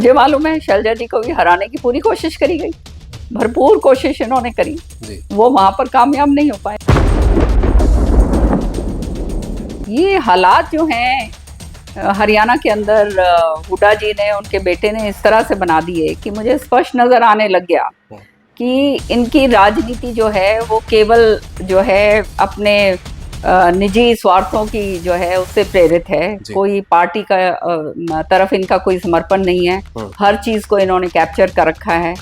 मुझे मालूम है शैलजा जी को भी हराने की पूरी कोशिश करी गई, भरपूर कोशिश इन्होंने करी, वो वहां पर कामयाब नहीं हो पाए। ये हालात जो हैं हरियाणा के अंदर हुड्डा जी ने, उनके बेटे ने इस तरह से बना दिए कि मुझे स्पष्ट नजर आने लग गया कि इनकी राजनीति जो है वो केवल जो है अपने निजी स्वार्थों की जो है उससे प्रेरित है। कोई पार्टी का तरफ इनका कोई समर्पण नहीं है, हर चीज को इन्होंने कैप्चर कर रखा है।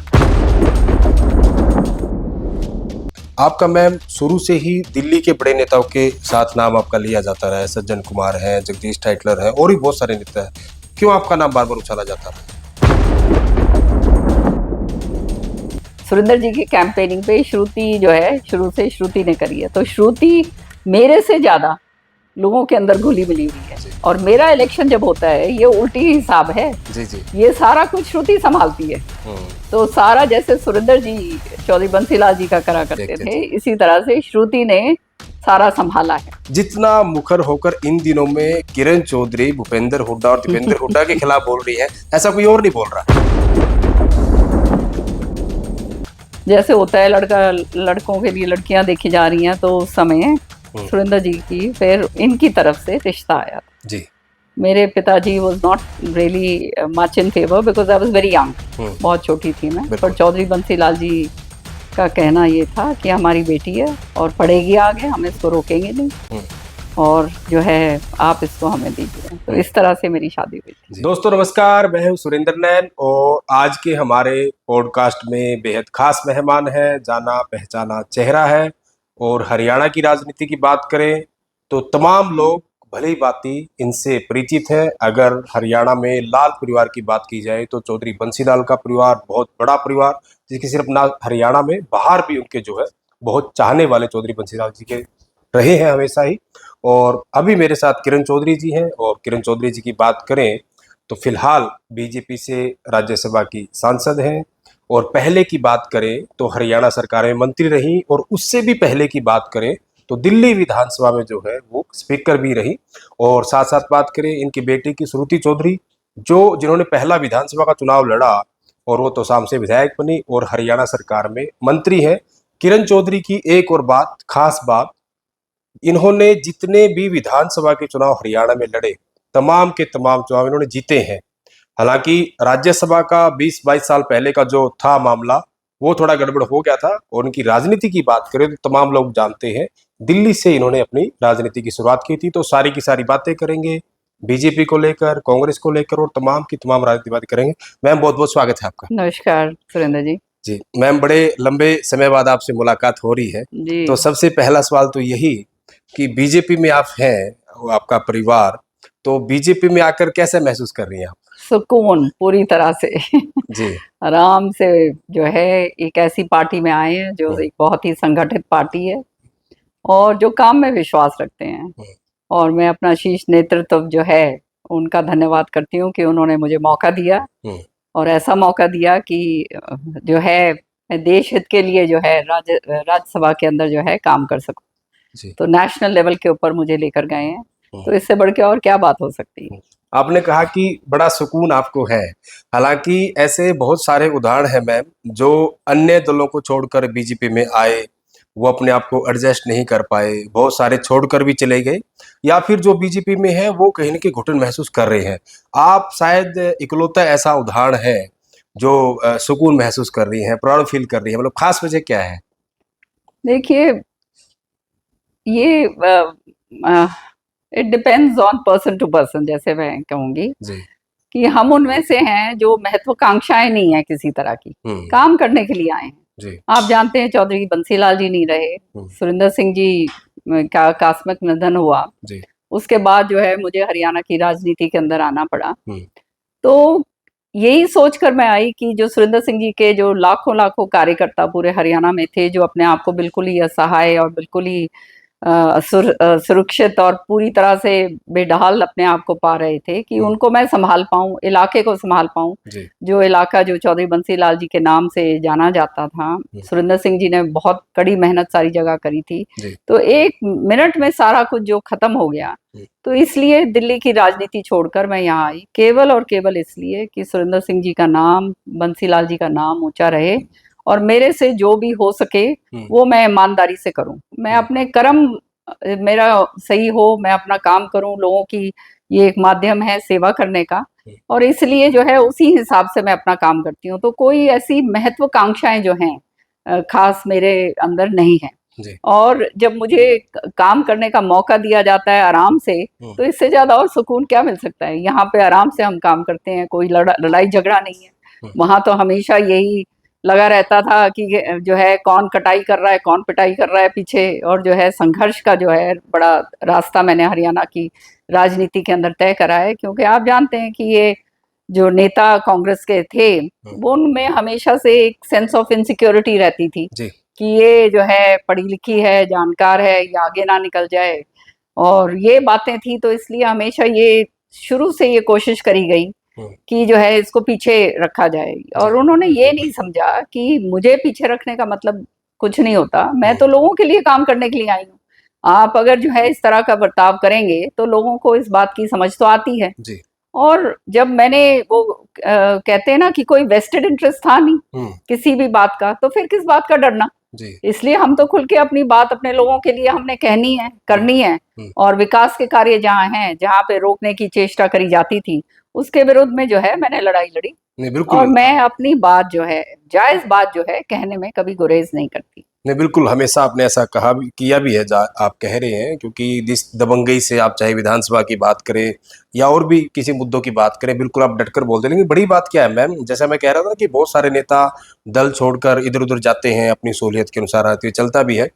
आपका मैम शुरू से ही दिल्ली के बड़े नेताओं के साथ नाम आपका लिया जाता रहा है। सज्जन कुमार है, जगदीश टाइटलर है और भी बहुत सारे नेता है। क्यों आपका नाम बार बार उछाला जाता रहा? सुरेंद्र जी की कैंपेनिंग पे श्रुति जो है शुरू से श्रुति ने करी है, तो श्रुति मेरे से ज्यादा लोगों के अंदर घुली मिली हुई है। और मेरा इलेक्शन जब होता है ये उल्टी हिसाब है जी जी। ये सारा कुछ श्रुति संभालती है। तो सारा जैसे सुरेंद्र जी चौधरी बंसीलाल जी का करा करते थे, इसी तरह से श्रुति ने सारा संभाला है। जितना मुखर होकर इन दिनों में किरण चौधरी भूपेंद्र हुड्डा और दीपेंद्र हुड्डा के खिलाफ बोल रही है, ऐसा कोई और नहीं बोल रहा। जैसे होता है लड़कों के लिए लड़कियां देखी जा रही हैं, तो उस समय सुरेंद्र जी की फिर इनकी तरफ से रिश्ता आया जी। मेरे पिताजी was not really much in favour because I was very young, बहुत छोटी थी मैं। पर चौधरी बंसीलाल जी का कहना ये था कि हमारी बेटी है और पढ़ेगी आगे, हम इसको रोकेंगे नहीं और जो है आप इसको हमें दीजिए। तो इस तरह से मेरी शादी हुई थी। दोस्तों नमस्कार, मैं हूं सुरेंद्र नैन और आज के हमारे पॉडकास्ट में बेहद खास मेहमान है, जाना पहचाना चेहरा है। और हरियाणा की राजनीति की बात करें तो तमाम लोग भली भांति इनसे परिचित हैं। अगर हरियाणा में लाल परिवार की बात की जाए तो चौधरी बंसीलाल का परिवार बहुत बड़ा परिवार, जिसकी सिर्फ ना हरियाणा में बाहर भी उनके जो है बहुत चाहने वाले चौधरी बंसीलाल जी के रहे हैं हमेशा ही। और अभी मेरे साथ किरण चौधरी जी हैं और किरण चौधरी जी की बात करें तो फिलहाल बीजेपी से राज्यसभा की सांसद हैं। और पहले की बात करें तो हरियाणा सरकार में मंत्री रही और उससे भी पहले की बात करें तो दिल्ली विधानसभा में जो है वो स्पीकर भी रही। और साथ साथ बात करें इनकी बेटी की श्रुति चौधरी जिन्होंने पहला विधानसभा का चुनाव लड़ा और वो तो शाम से विधायक बनी और हरियाणा सरकार में मंत्री है। किरण चौधरी की एक और बात, खास बात, इन्होंने जितने भी विधानसभा के चुनाव हरियाणा में लड़े तमाम के तमाम चुनाव इन्होंने जीते हैं। हालांकि राज्यसभा का 20-22 साल पहले का जो था मामला वो थोड़ा गड़बड़ हो गया था। और उनकी राजनीति की बात करें तो तमाम लोग जानते हैं दिल्ली से इन्होंने अपनी राजनीति की शुरुआत की थी। तो सारी की सारी बातें करेंगे बीजेपी को लेकर, कांग्रेस को लेकर और तमाम की तमाम राजनीति बातें करेंगे। मैम बहुत बहुत स्वागत है आपका। नमस्कार सुरेंद्र जी। जी मैम, बड़े लंबे समय बाद आपसे मुलाकात हो रही है जी। तो सबसे पहला सवाल तो यही कि बीजेपी में आप हैं, आपका परिवार, तो बीजेपी में आकर कैसे महसूस कर रही हैं आप? सुकून पूरी तरह से जी। आराम से जो है एक ऐसी पार्टी में आए हैं जो एक बहुत ही संगठित पार्टी है और जो काम में विश्वास रखते हैं। और मैं अपना शीर्ष नेतृत्व जो है उनका धन्यवाद करती हूँ कि उन्होंने मुझे मौका दिया और ऐसा मौका दिया कि जो है मैं देश हित के लिए जो है राज्यसभा के अंदर जो है काम कर सकूं। तो नेशनल लेवल के ऊपर मुझे लेकर गए हैं, तो इससे बढ़ के और क्या बात हो सकती है। आपने कहा कि बड़ा सुकून आपको है। हालांकि ऐसे बहुत सारे उदाहरण हैं मैम, जो अन्य दलों को छोड़कर बीजेपी में आए, वो अपने आप को एडजस्ट नहीं कर पाए, बहुत सारे छोड़कर भी चले गए, या फिर जो बीजेपी में है वो कहीं न कहीं घुटन महसूस कर रहे हैं। आप शायद इकलौता ऐसा उदाहरण है जो सुकून महसूस कर रही हैं, प्राउड फील कर रही है। मतलब खास वजह क्या है? देखिए, ये it depends on person to person, जैसे मैं कहूंगी कि हम उनमें से हैं जो महत्वाकांक्षाएं नहीं है किसी तरह की, काम करने के लिए आए हैं। आप जानते हैं चौधरी बंसीलाल जी नहीं रहे, सुरेंद्र सिंह जी का आकस्मिक निधन हुआ, उसके बाद जो है मुझे हरियाणा की राजनीति के अंदर आना पड़ा। तो यही सोचकर मैं आई कि जो सुरेंद्र सिंह जी के जो लाखों लाखों कार्यकर्ता पूरे हरियाणा में थे, जो अपने आप को बिल्कुल ही असहाय और बिल्कुल ही सुरक्षित और पूरी तरह से बेढाल अपने आप को पा रहे थे कि उनको मैं संभाल पाऊं, इलाके को संभाल पाऊं। जो इलाका जो चौधरी बंसी लाल जी के नाम से जाना जाता था, सुरिंदर सिंह जी ने बहुत कड़ी मेहनत सारी जगह करी थी, तो 1 मिनट में सारा कुछ जो खत्म हो गया। तो इसलिए दिल्ली की राजनीति छोड़कर मैं यहाँ आई, केवल और केवल इसलिए कि सुरिंदर सिंह जी का नाम, बंसी लाल जी का नाम ऊंचा रहे और मेरे से जो भी हो सके वो मैं ईमानदारी से करूं। मैं अपने कर्म मेरा सही हो, मैं अपना काम करूं, लोगों की ये एक माध्यम है सेवा करने का, और इसलिए जो है उसी हिसाब से मैं अपना काम करती हूँ। तो कोई ऐसी महत्वाकांक्षाएं जो हैं खास मेरे अंदर नहीं है। और जब मुझे काम करने का मौका दिया जाता है आराम से, तो इससे ज्यादा और सुकून क्या मिल सकता है। यहाँ पे आराम से हम काम करते हैं, कोई लड़ाई झगड़ा नहीं है। वहां तो हमेशा यही लगा रहता था कि जो है कौन कटाई कर रहा है, कौन पिटाई कर रहा है पीछे, और जो है संघर्ष का जो है बड़ा रास्ता मैंने हरियाणा की राजनीति के अंदर तय करा है। क्योंकि आप जानते हैं कि ये जो नेता कांग्रेस के थे वो उनमें हमेशा से एक सेंस ऑफ इनसिक्योरिटी रहती थी कि ये जो है पढ़ी लिखी है, जानकार है, ये आगे ना निकल जाए, और ये बातें थी। तो इसलिए हमेशा ये शुरू से ये कोशिश करी गई कि जो है इसको पीछे रखा जाए। और उन्होंने ये नहीं समझा कि मुझे पीछे रखने का मतलब कुछ नहीं होता, मैं तो लोगों के लिए काम करने के लिए आई हूँ। आप अगर जो है इस तरह का बर्ताव करेंगे तो लोगों को इस बात की समझ तो आती है। और जब मैंने वो कहते हैं ना कि कोई वेस्टेड इंटरेस्ट था नहीं किसी भी बात का, तो फिर किस बात का डरना। इसलिए हम तो खुल के अपनी बात अपने लोगों के लिए हमने कहनी है, करनी है। और विकास के कार्य जहाँ हैं, जहाँ पे रोकने की चेष्टा करी जाती थी, उसके विरुद्ध में जो है मैंने लड़ाई लड़ी। और मैं अपनी बात जो है, जायज बात जो है, कहने में कभी गुरेज नहीं करती। नहीं, बिल्कुल, हमेशा आपने ऐसा कहा भी, किया भी है, आप कह रहे हैं, क्योंकि जिस दबंगई से आप चाहे विधानसभा की बात करें या और भी किसी मुद्दों की बात करें, बिल्कुल आप डटकर बोलते हैं। लेकिन बड़ी बात क्या है मैम, जैसा मैं कह रहा था कि बहुत सारे नेता दल छोड़कर इधर उधर जाते हैं, अपनी सहूलियत के अनुसार आते, चलता भी है।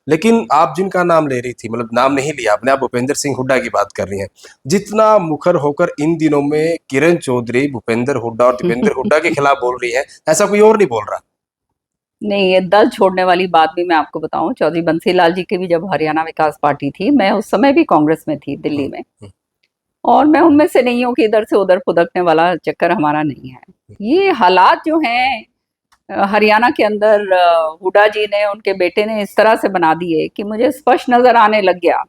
लेकिन आप जिनका नाम ले रही थी, मतलब नाम नहीं लिया आपने, आप भूपेंद्र सिंह हुड्डा की बात कर रही हैं। जितना मुखर होकर इन दिनों में किरण चौधरी भूपेंद्र हुड्डा और दीपेंद्र हुड्डा के खिलाफ बोल रही है, ऐसा कोई और नहीं बोल रहा। नहीं, ये दल छोड़ने वाली बात भी मैं आपको बताऊं, चौधरी बंसी लाल जी की भी जब हरियाणा विकास पार्टी थी, मैं उस समय भी कांग्रेस में थी दिल्ली में, और मैं उनमें से नहीं हूँ कि इधर से उधर फुदकने वाला चक्कर हमारा नहीं है। ये हालात जो हैं हरियाणा के अंदर, हुड्डा जी ने, उनके बेटे ने इस तरह से बना दिए कि मुझे स्पष्ट नजर आने लग गया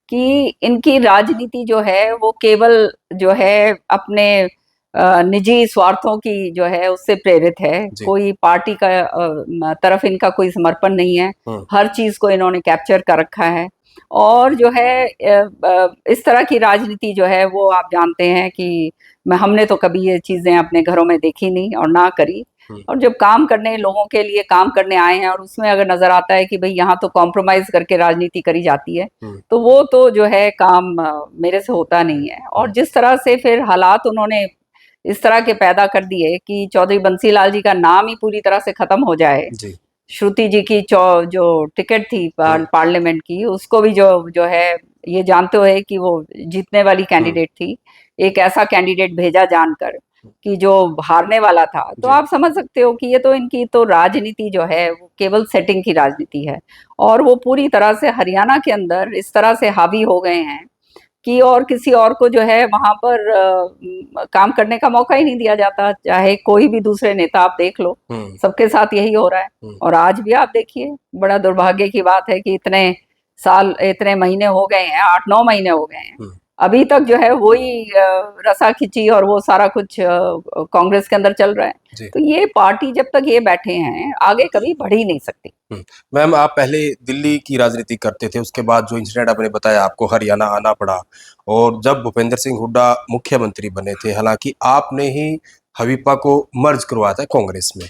कि इनकी राजनीति जो है वो केवल जो है अपने निजी स्वार्थों की जो है उससे प्रेरित है। कोई पार्टी का तरफ इनका कोई समर्पण नहीं है। हर चीज को इन्होंने कैप्चर कर रखा है। और जो है इस तरह की राजनीति जो है वो आप जानते हैं कि हमने तो कभी ये चीजें अपने घरों में देखी नहीं और ना करी। और जब काम करने, लोगों के लिए काम करने आए हैं, और उसमें अगर नजर आता है कि भाई यहाँ तो कॉम्प्रोमाइज करके राजनीति करी जाती है, तो वो तो जो है काम मेरे से होता नहीं है। और जिस तरह से फिर हालात उन्होंने इस तरह के पैदा कर दिए कि चौधरी बंसी लाल जी का नाम ही पूरी तरह से खत्म हो जाए। श्रुति जी की जो टिकट थी पार्लियामेंट की, उसको भी जो है ये जानते हुए कि वो जीतने वाली कैंडिडेट थी, एक ऐसा कैंडिडेट भेजा जानकर कि जो हारने वाला था। तो आप समझ सकते हो कि ये तो इनकी तो राजनीति जो है वो केवल सेटिंग की राजनीति है। और वो पूरी तरह से हरियाणा के अंदर इस तरह से हावी हो गए हैं कि और किसी और को जो है वहां पर काम करने का मौका ही नहीं दिया जाता। चाहे कोई भी दूसरे नेता आप देख लो, सबके साथ यही हो रहा है। और आज भी आप देखिए, बड़ा दुर्भाग्य की बात है कि इतने महीने हो गए हैं, 8-9 महीने हो गए हैं, अभी तक जो है वही रसा खिंची और वो सारा कुछ कांग्रेस के अंदर चल रहा है। तो ये पार्टी जब तक ये बैठे हैं आगे कभी बढ़ ही नहीं सकती। मैम, आप पहले दिल्ली की राजनीति करते थे, उसके बाद जो इंसिडेंट आपने बताया, आपको हरियाणा आना पड़ा, और जब भूपेंद्र सिंह हुड्डा मुख्यमंत्री बने थे, हालांकि आपने ही हवीपा को मर्ज करवाया था कांग्रेस में।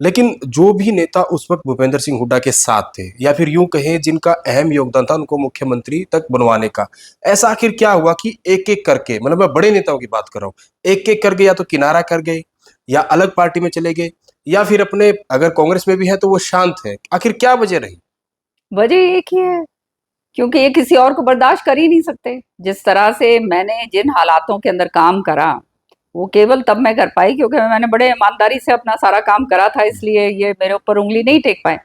लेकिन जो भी नेता उस वक्त भूपेंद्र सिंह हुड्डा के साथ थे, या फिर यूं कहें जिनका अहम योगदान था उनको मुख्यमंत्री तक बनवाने का, ऐसा आखिर क्या हुआ कि एक एक करके, मतलब मैं बड़े नेताओं की बात कर रहा हूँ, एक एक करके या तो किनारा कर गए, या अलग पार्टी में चले गए, या फिर अपने, अगर कांग्रेस में भी है तो वो शांत है। आखिर क्या वजह रही? वजह एक ही है, क्योंकि ये किसी और को बर्दाश्त कर ही नहीं सकते। जिस तरह से मैंने जिन हालातों के अंदर काम करा, वो केवल तब मैं कर पाई क्योंकि मैंने बड़े ईमानदारी से अपना सारा काम करा था, इसलिए ये मेरे ऊपर उंगली नहीं टेक पाए।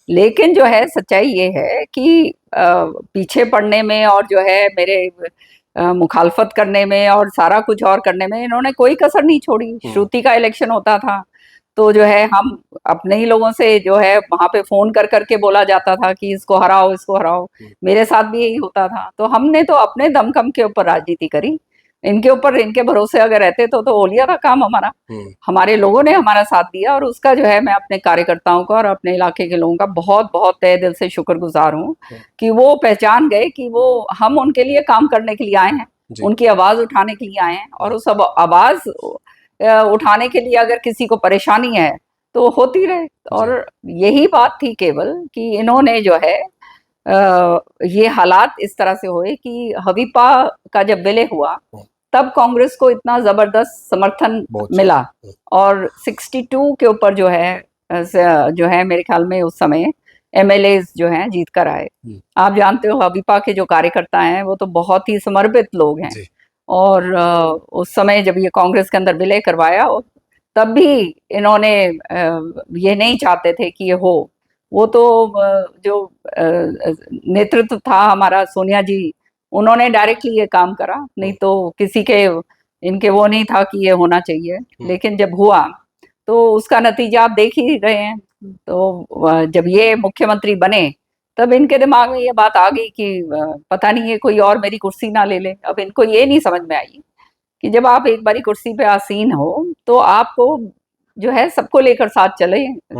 लेकिन जो है सच्चाई ये है कि पीछे पड़ने में और जो है मेरे मुखालफत करने में और सारा कुछ और करने में इन्होंने कोई कसर नहीं छोड़ी। श्रुति का इलेक्शन होता था तो जो है हम अपने ही लोगों से जो है वहां पे फोन कर करके बोला जाता था कि इसको हराओ, इसको हराओ। मेरे साथ भी यही होता था। तो हमने तो अपने दमखम के ऊपर राजनीति करी। इनके ऊपर, इनके भरोसे अगर रहते तो हो लिया था काम हमारा। हमारे लोगों ने हमारा साथ दिया और उसका जो है मैं अपने कार्यकर्ताओं का और अपने इलाके के लोगों का बहुत बहुत तहे दिल से शुक्रगुजार हूँ कि वो पहचान गए कि वो हम उनके लिए काम करने के लिए आए हैं, उनकी आवाज उठाने के लिए आए हैं। और उस आवाज उठाने के लिए अगर किसी को परेशानी है तो होती रहे। और यही बात थी केवल कि इन्होंने जो है ये हालात इस तरह से हुए कि हवीपा का जब विलय हुआ तब कांग्रेस को इतना जबरदस्त समर्थन मिला और 62 के ऊपर जो है मेरे ख्याल में उस समय एमएलए जो हैं जीत कर आए। आप जानते हो हवीपा के जो कार्यकर्ता हैं वो तो बहुत ही समर्पित लोग हैं। और उस समय जब ये कांग्रेस के अंदर विलय करवाया तब भी इन्होंने ये नहीं चाहते थे कि ये हो। वो तो जो नेतृत्व था हमारा, सोनिया जी, उन्होंने डायरेक्टली ये काम करा, नहीं तो किसी के इनके वो नहीं था कि ये होना चाहिए। लेकिन जब हुआ तो उसका नतीजा आप देख ही रहे हैं। तो जब ये मुख्यमंत्री बने तब इनके दिमाग में ये बात आ गई कि पता नहीं है कोई और मेरी कुर्सी ना ले ले। अब इनको ये नहीं समझ में आई कि जब आप एक बारी कुर्सी पे आसीन हो तो आपको जो है सबको लेकर साथ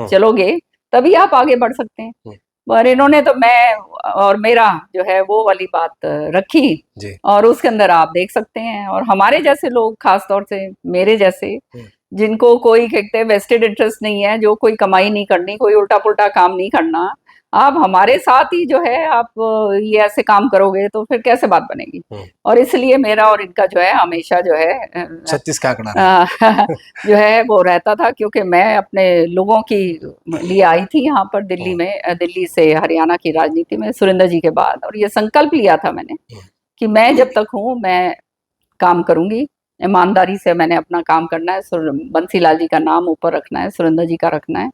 चलोगे तभी आप आगे बढ़ सकते हैं। पर इन्होंने तो मैं और मेरा जो है वो वाली बात रखी और उसके अंदर आप देख सकते हैं। और हमारे जैसे लोग, खास तौर से मेरे जैसे, जिनको कोई कहते हैं वेस्टेड इंटरेस्ट नहीं है, जो कोई कमाई नहीं करनी, कोई उल्टा पुल्टा काम नहीं करना, आप हमारे साथ ही जो है आप ये ऐसे काम करोगे तो फिर कैसे बात बनेगी। और इसलिए मेरा और इनका जो है हमेशा जो है 36 का आंकड़ा जो है वो रहता था, क्योंकि मैं अपने लोगों की लिए आई थी यहाँ पर दिल्ली से हरियाणा की राजनीति में सुरेंद्र जी के बाद। और ये संकल्प लिया था मैंने कि मैं जब तक हूँ मैं काम करूंगी, ईमानदारी से मैंने अपना काम करना है, बंसीलाल जी का नाम ऊपर रखना है, सुरेंद्र जी का रखना है।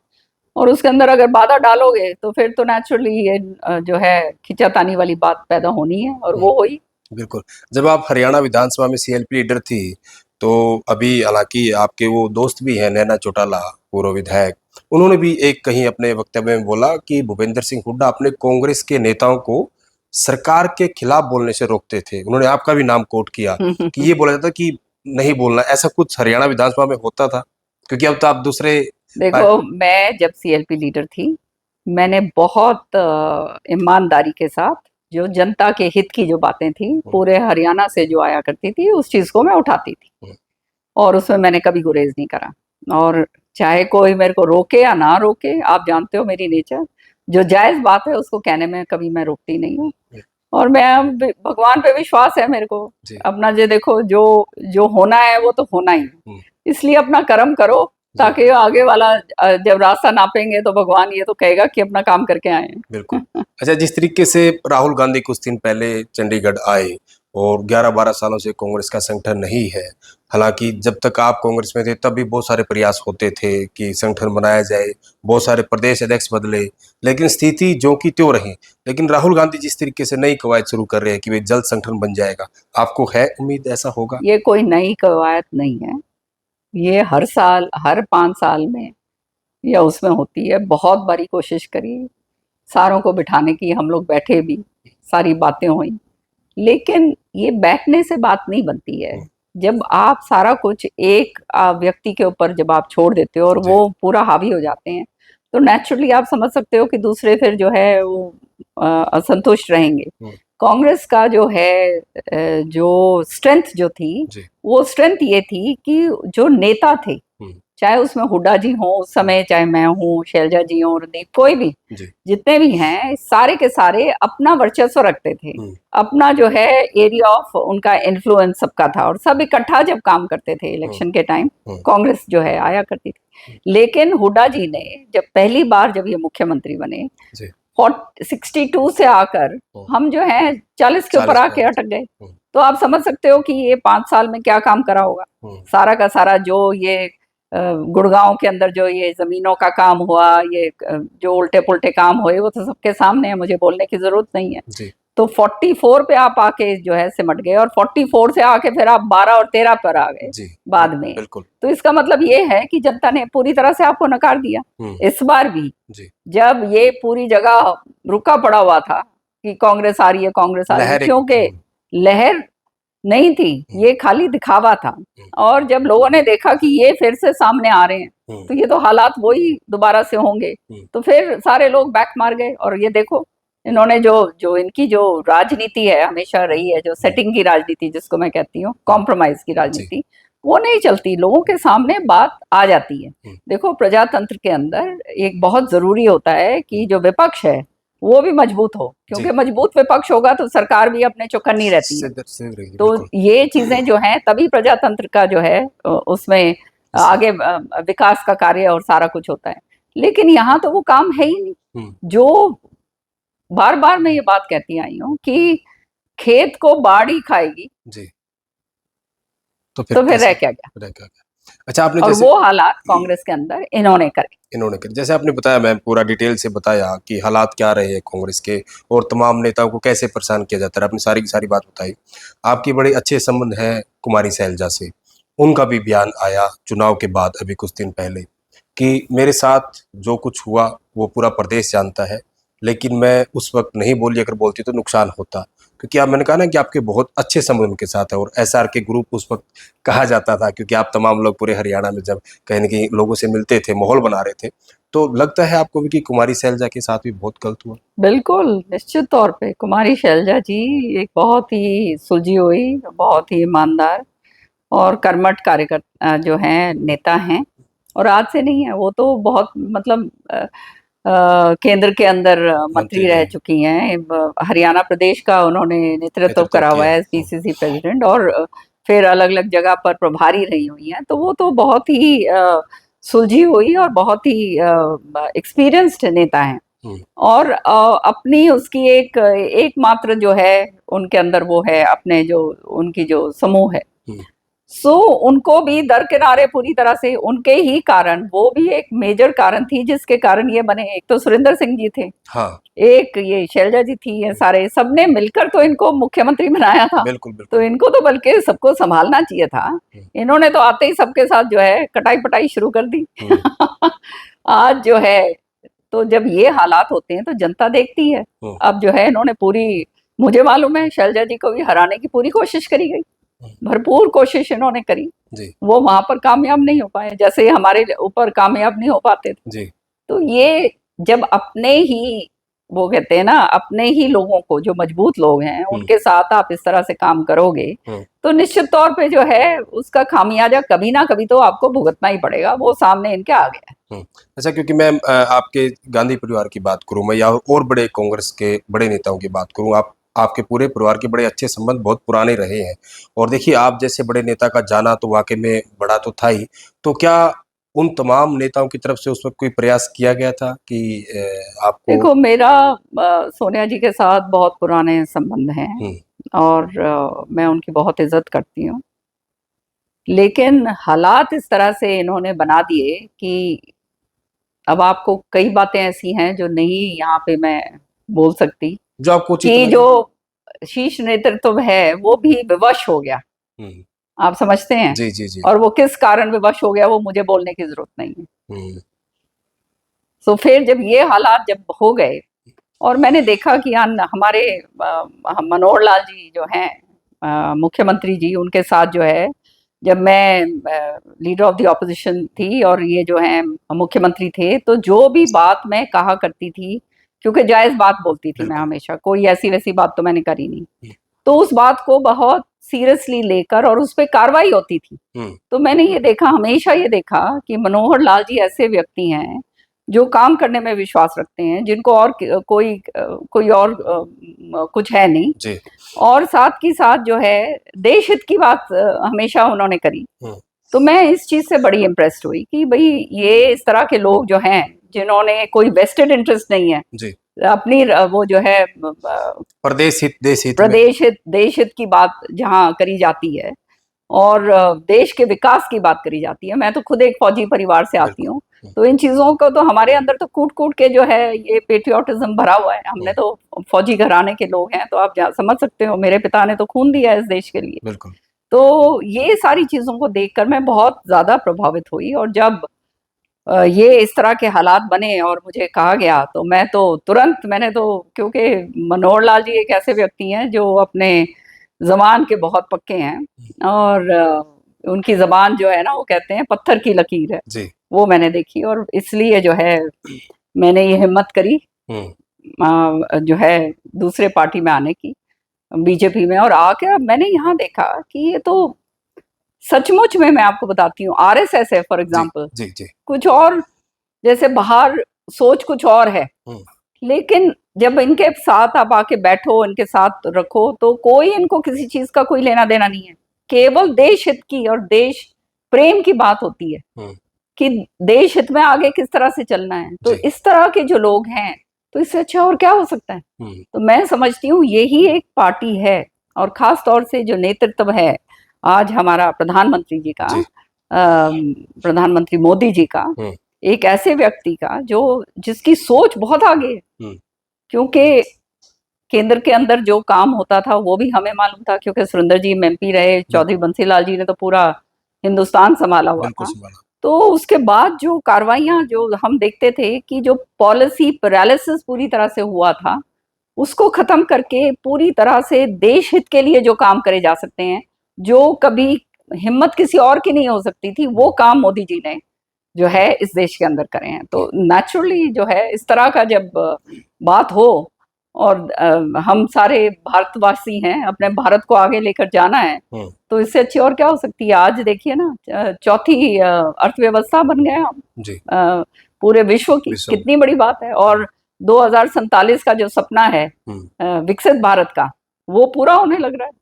और उसके अंदर अगर बाधा डालोगे तो फिर तो नेचुरली ये जो है खिंचातानी वाली बात पैदा होनी है, और वो हुई। बिल्कुल। जब आप हरियाणा विधानसभा में सीएलपी लीडर थी तो अभी हालांकि आपके वो दोस्त भी हैं नैना चौटाला, पूर्व विधायक, उन्होंने भी एक कहीं अपने वक्तव्य में बोला कि भूपेंद्र सिंह हुड्डा अपने कांग्रेस के नेताओं को सरकार के खिलाफ बोलने से रोकते थे। उन्होंने आपका भी नाम कोट किया कि ये बोला जाता कि नहीं बोलना। ऐसा कुछ हरियाणा विधानसभा में होता था? क्योंकि अब तो आप दूसरे देखो, मैं जब सीएलपी लीडर थी मैंने बहुत ईमानदारी के साथ जो जनता के हित की जो बातें थी पूरे हरियाणा से जो आया करती थी उस चीज को मैं उठाती थी, और उसमें मैंने कभी गुरेज नहीं करा। और चाहे कोई मेरे को रोके या ना रोके, आप जानते हो मेरी नेचर, जो जायज बात है उसको कहने में कभी मैं रोकती नहीं हूँ। और मैं, भगवान पे विश्वास है मेरे को अपना, जो देखो जो होना है वो तो होना ही, इसलिए अपना कर्म करो ताकि आगे वाला जब रास्ता नापेंगे तो भगवान ये तो कहेगा कि अपना काम करके आए। बिल्कुल। अच्छा, जिस तरीके से राहुल गांधी कुछ दिन पहले चंडीगढ़ आए और 11-12 सालों से कांग्रेस का संगठन नहीं है, हालांकि जब तक आप कांग्रेस में थे तब भी बहुत सारे प्रयास होते थे कि संगठन बनाया जाए, बहुत सारे प्रदेश अध्यक्ष बदले, लेकिन स्थिति जो की त्यों रही। लेकिन राहुल गांधी जिस तरीके से नई कवायद शुरू कर रहे हैं कि वे जल्द संगठन बन जाएगा, आपको है उम्मीद ऐसा होगा? ये कोई नई कवायद नहीं है, ये हर साल, हर 5 साल में या उसमें होती है। बहुत बारी कोशिश करी सारों को बिठाने की, हम लोग बैठे भी, सारी बातें हुई, लेकिन ये बैठने से बात नहीं बनती है। जब आप सारा कुछ एक व्यक्ति के ऊपर जब आप छोड़ देते हो और वो पूरा हावी हो जाते हैं तो नेचुरली आप समझ सकते हो कि दूसरे फिर जो है वो असंतुष्ट रहेंगे। कांग्रेस का जो है जो स्ट्रेंथ जो थी वो स्ट्रेंथ ये थी कि जो नेता थे, चाहे उसमें हुड्डा जी हो उस समय, चाहे मैं हूँ, शैलजा जी हो, रणदीप, कोई भी, जितने भी हैं, सारे के सारे अपना वर्चस्व रखते थे, अपना जो है एरिया ऑफ उनका इन्फ्लुएंस सबका था, और सब इकट्ठा जब काम करते थे इलेक्शन के टाइम कांग्रेस जो है आया करती थी। लेकिन हुड्डा जी ने जब पहली बार जब ये मुख्यमंत्री बने 62 से आकर हम जो है 40 के ऊपर आके अटक गए। तो आप समझ सकते हो कि ये 5 साल में क्या काम करा होगा। सारा का सारा जो ये गुड़गांव के अंदर जो ये जमीनों का काम हुआ, ये जो उल्टे पुल्टे काम हुए, वो तो सबके सामने है, मुझे बोलने की जरूरत नहीं है जी। तो 44 पे आप आके जो है सिमट गए, और 44 से आके फिर आप 12 और 13 पर आ गए जी, बाद में। बिल्कुल। तो इसका मतलब ये है कि जनता ने पूरी तरह से आपको नकार दिया। इस बार भी जी। जब ये पूरी जगह रुका पड़ा हुआ था कि कांग्रेस आ रही है, कांग्रेस आ रही है, क्योंकि लहर नहीं थी, ये खाली दिखावा था। और जब लोगों ने देखा कि ये फिर से सामने आ रहे हैं तो ये तो हालात वही दोबारा से होंगे, तो फिर सारे लोग बैक मार गए। और ये देखो, इन्होंने जो इनकी जो राजनीति है हमेशा रही है, जो सेटिंग की राजनीति जिसको मैं कहती हूँ, कॉम्प्रोमाइज की राजनीति, वो नहीं चलती, लोगों के सामने बात आ जाती है। देखो, प्रजातंत्र के अंदर एक बहुत जरूरी होता है कि जो विपक्ष है वो भी मजबूत हो, क्योंकि मजबूत विपक्ष होगा तो सरकार भी अपने चौकन्नी रहती है। तो ये चीजें जो हैं, तभी प्रजातंत्र का जो है उसमें आगे विकास का कार्य और सारा कुछ होता है। लेकिन यहाँ तो वो काम है ही नहीं। जो बार बार मैं ये बात कहती आई हूँ कि खेत को बाढ़ ही खाएगी जी, तो फिर रह क्या गया। अच्छा, आपने और वो हालात कांग्रेस के अंदर इन्होंने करे। जैसे आपने बताया, मैम पूरा डिटेल से बताया कि हालात क्या रहे हैं कांग्रेस के और तमाम नेताओं को कैसे परेशान किया जाता है, आपने सारी की सारी बात बताई। आपकी बड़े अच्छे संबंध है कुमारी शैलजा से, उनका भी बयान आया चुनाव के बाद अभी कुछ दिन पहले कि मेरे साथ जो कुछ हुआ वो पूरा प्रदेश जानता है, लेकिन मैं उस वक्त नहीं बोली, अगर बोलती तो नुकसान होता। क्योंकि आप, मैंने कहा ना कि आपके बहुत अच्छे संबंध उनके साथ है, और एसआर के ग्रुप उस वक्त कहा जाता था, क्योंकि आप तमाम लोग पूरे हरियाणा में जब कहीं न कहीं लोगों से मिलते थे, माहौल बना रहे थे, तो लगता है आपको भी कि कुमारी शैलजा के साथ भी बहुत गलत हुआ? बिल्कुल, निश्चित तौर पे कुमारी शैलजा जी एक बहुत ही सुलझी हुई, बहुत ही ईमानदार और कर्मठ कार्यकर्ता जो हैं, नेता हैं। और आज से नहीं है, वो तो बहुत मतलब केंद्र के अंदर मंत्री रह चुकी हैं। हरियाणा प्रदेश का उन्होंने नेतृत्व करा हुआ है, पीसीसी प्रेसिडेंट, और फिर अलग अलग जगह पर प्रभारी रही हुई हैं। तो वो तो बहुत ही सुलझी हुई और बहुत ही एक्सपीरियंस्ड नेता हैं। और अपनी उसकी एकमात्र जो है उनके अंदर वो है, अपने जो उनकी जो समूह है, सो उनको भी दरकिनारे पूरी तरह से, उनके ही कारण, वो भी एक मेजर कारण थी जिसके कारण ये बने। एक तो सुरेंद्र सिंह जी थे, हाँ, एक ये शैलजा जी थी, ये सारे सबने मिलकर तो इनको मुख्यमंत्री बनाया था। बिल्कुल। तो इनको तो बल्कि सबको संभालना चाहिए था। इन्होंने तो आते ही सबके साथ जो है कटाई पटाई शुरू कर दी। आज जो है, तो जब ये हालात होते हैं तो जनता देखती है। अब जो है इन्होंने पूरी, मुझे मालूम है शैलजा जी को भी हराने की पूरी कोशिश करी गई, भरपूर कोशिश इन्होंने करी जी। वो वहां पर कामयाब नहीं हो पाए, जैसे हमारे ऊपर कामयाब नहीं हो पाते थे जी। तो ये जब अपने ही, वो कहते हैं ना, अपने ही लोगों को, जो मजबूत लोग हैं उनके साथ आप इस तरह से काम करोगे तो निश्चित तौर पे जो है उसका खामियाजा कभी ना कभी तो आपको भुगतना ही पड़ेगा। वो सामने इनके आ गया। अच्छा, क्योंकि मैं आपके गांधी परिवार की बात करूं, मैं या और बड़े कांग्रेस के बड़े नेताओं की बात करूं, आपके पूरे परिवार के बड़े अच्छे संबंध बहुत पुराने रहे हैं, और देखिए आप जैसे बड़े नेता का जाना तो वाकई में बड़ा तो था ही, तो क्या उन तमाम नेताओं की तरफ से उस वक्त कोई प्रयास किया गया था कि आपको? देखो, मेरा सोनिया जी के साथ बहुत पुराने संबंध हैं और मैं उनकी बहुत इज्जत करती हूँ, लेकिन हालात इस तरह से इन्होंने बना दिए कि अब आपको कई बातें ऐसी हैं जो नहीं यहाँ पे मैं बोल सकती, जो आपको कि जो शीर्ष नेतृत्व है वो भी विवश हो गया। आप समझते हैं? जी जी जी। और वो किस कारण विवश हो गया वो मुझे बोलने की जरूरत नहीं है। तो फिर जब ये हालात जब हो गए, और मैंने देखा कि हमारे मनोहर लाल जी जो हैं मुख्यमंत्री जी, उनके साथ जो है, जब मैं लीडर ऑफ द ऑपोजिशन थी और ये जो है मुख्यमंत्री थे, तो जो भी बात मैं कहा करती थी, क्योंकि जायज बात बोलती थी मैं हमेशा, कोई ऐसी वैसी बात तो मैंने करी नहीं, तो उस बात को बहुत सीरियसली लेकर और उस पर कार्रवाई होती थी। तो मैंने ये देखा, हमेशा ये देखा कि मनोहर लाल जी ऐसे व्यक्ति हैं जो काम करने में विश्वास रखते हैं, जिनको और कोई और कुछ है नहीं जी। और साथ की साथ जो है देश हित की बात हमेशा उन्होंने करी। तो मैं इस चीज से बड़ी इम्प्रेस्ड हुई कि भाई ये इस तरह के लोग जो हैं, जिन्होंने कोई वेस्टेड इंटरेस्ट नहीं है जी। अपनी वो जो है प्रदेश हित, देश हित की बात जहाँ करी जाती है, और देश के विकास की बात करी जाती है। मैं तो खुद एक फौजी परिवार से आती हूँ, तो इन चीजों को तो हमारे अंदर तो कूट कूट के जो है ये पेट्रियोटिज्म भरा हुआ है। हमने तो फौजी घराने के लोग हैं, तो आप समझ सकते हो, मेरे पिता ने तो खून दिया है इस देश के लिए। बिल्कुल। तो ये सारी चीजों को देखकर मैं बहुत ज्यादा प्रभावित हुई, और जब ये इस तरह के हालात बने और मुझे कहा गया, तो मैं तो तुरंत, मैंने तो, क्योंकि मनोहर लाल जी एक ऐसे व्यक्ति हैं जो अपने जबान के बहुत पक्के हैं, और उनकी जबान जो है ना, वो कहते हैं पत्थर की लकीर है जी। वो मैंने देखी, और इसलिए जो है मैंने ये हिम्मत करी जो है दूसरे पार्टी में आने की, बीजेपी में। और आके अब मैंने यहाँ देखा कि ये तो सचमुच में, मैं आपको बताती हूँ, आरएसएस है फॉर एग्जाम्पल, जी जी। कुछ और, जैसे बाहर सोच कुछ और है, लेकिन जब इनके साथ आप आके बैठो, इनके साथ रखो, तो कोई इनको किसी चीज का कोई लेना देना नहीं है। केवल देश हित की और देश प्रेम की बात होती है कि देश हित में आगे किस तरह से चलना है। तो इस तरह के जो लोग हैं, तो इससे अच्छा और क्या हो सकता है। तो मैं समझती हूँ यही एक पार्टी है, और खास तौर से जो नेतृत्व है आज हमारा प्रधानमंत्री जी का, प्रधानमंत्री मोदी जी का, एक ऐसे व्यक्ति का जो जिसकी सोच बहुत आगे है। क्योंकि केंद्र के अंदर जो काम होता था वो भी हमें मालूम था, क्योंकि सुरेंद्र जी एमपी रहे, चौधरी बंसीलाल जी ने तो पूरा हिंदुस्तान संभाला हुआ था। तो उसके बाद जो कार्रवाइयां जो हम देखते थे कि जो पॉलिसी पैरालिसिस पूरी तरह से हुआ था, उसको खत्म करके पूरी तरह से देश हित के लिए जो काम करे जा सकते हैं, जो कभी हिम्मत किसी और की नहीं हो सकती थी, वो काम मोदी जी ने जो है इस देश के अंदर करे हैं। तो नेचुरली जो है इस तरह का जब बात हो, और हम सारे भारतवासी हैं, अपने भारत को आगे लेकर जाना है, तो इससे अच्छी और क्या हो सकती है। आज देखिए ना, चौथी अर्थव्यवस्था बन गए हम जी। पूरे विश्व की, कितनी बड़ी बात है। और 2047 का जो सपना है विकसित भारत का, वो पूरा होने लग रहा है।